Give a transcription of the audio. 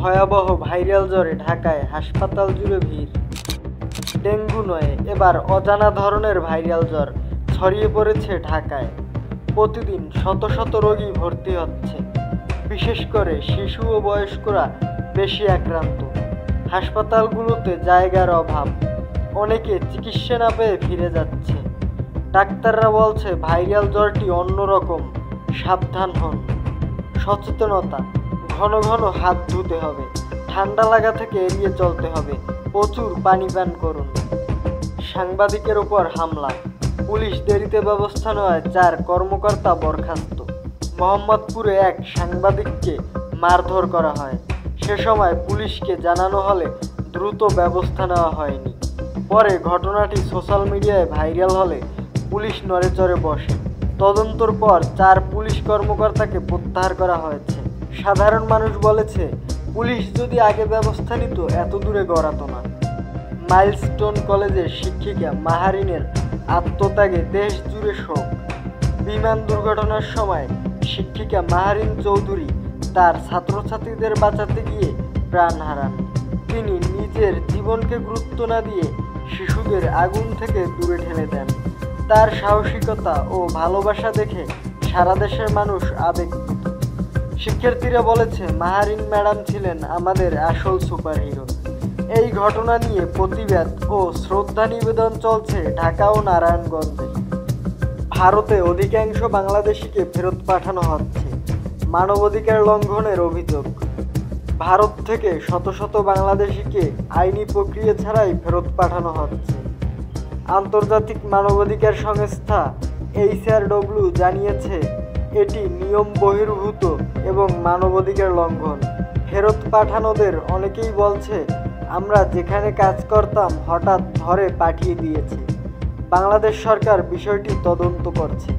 ভয়াবহ ভাইরাল জ্বরে ঢাকায় হাসপাতাল জুড়ে ভিড়। ডেঙ্গু নয়, এবার অজানা ধরনের ভাইরাল জ্বর ছড়িয়ে পড়েছে ঢাকায়। প্রতিদিন শত শত রোগী ভর্তি হচ্ছে, বিশেষ করে শিশু ও বয়স্করা বেশি আক্রান্ত। হাসপাতালগুলোতে জায়গার অভাব, অনেকে চিকিৎসা না পেয়ে ফিরে যাচ্ছে। ডাক্তাররা বলছে ভাইরাল জ্বরটি অন্যরকম, সাবধান হন। সচেতনতা, ঘন ঘন হাত ধুতে হবে, ঠান্ডা লাগা থেকে এড়িয়ে চলতে হবে, প্রচুর পানি পান করুন। সাংবাদিকের ওপর হামলা, পুলিশ দেরিতে ব্যবস্থা নেওয়ায় 4 কর্মকর্তা বরখাস্ত। মোহাম্মদপুরে এক সাংবাদিককে মারধর করা হয়, সে সময় পুলিশকে জানানো হলে দ্রুত ব্যবস্থা নেওয়া হয়নি। পরে ঘটনাটি সোশ্যাল মিডিয়ায় ভাইরাল হলে পুলিশ নড়েচড়ে বসে। তদন্তর পর 4 পুলিশ কর্মকর্তাকে প্রত্যাহার করা হয়েছে। সাধারণ মানুষ বলেছে, পুলিশ যদি আগে ব্যবস্থা নিত এত দূরে গড়াতো না। মাইলস্টোন কলেজের শিক্ষিকা মাহারিনের আত্মত্যাগে দেশ জুড়ে শোক। বিমান দুর্ঘটনার সময় শিক্ষিকা মাহারিন চৌধুরী তার ছাত্রছাত্রীদের বাঁচাতে গিয়ে প্রাণ হারান। তিনি নিজের জীবনকে গুরুত্ব না দিয়ে শিশুদের আগুন থেকে দূরে ঠেলে দেন। তার সাহসিকতা ও ভালোবাসা দেখে সারা দেশের মানুষ আবেগপ্রবণ। শিক্ষার্থীরা বলেছে, মাহারিন ম্যাডাম ছিলেন আমাদের আসল সুপারহিরো। এই ঘটনা নিয়ে প্রতিবাদ ও শ্রদ্ধা নিবেদন চলছে ঢাকা ও নারায়ণগঞ্জে। ভারতে অধিকাংশ বাংলাদেশিকে ফেরত পাঠানো হচ্ছে, মানবাধিকার লঙ্ঘনের অভিযোগ। ভারত থেকে শত শত বাংলাদেশিকে আইনি প্রক্রিয়া ছাড়াই ফেরত পাঠানো হচ্ছে। আন্তর্জাতিক মানবাধিকার সংস্থা HRW জানিয়েছে, এটি নিয়ম বহির্ভূত এবং মানবাধিকার লঙ্ঘন। ফেরত পাঠানোদের অনেকেই বলছে, আমরা যেখানে কাজ করতাম হঠাৎ ধরে পাঠিয়ে দিয়েছে। বাংলাদেশ সরকার বিষয়টি তদন্ত করছে।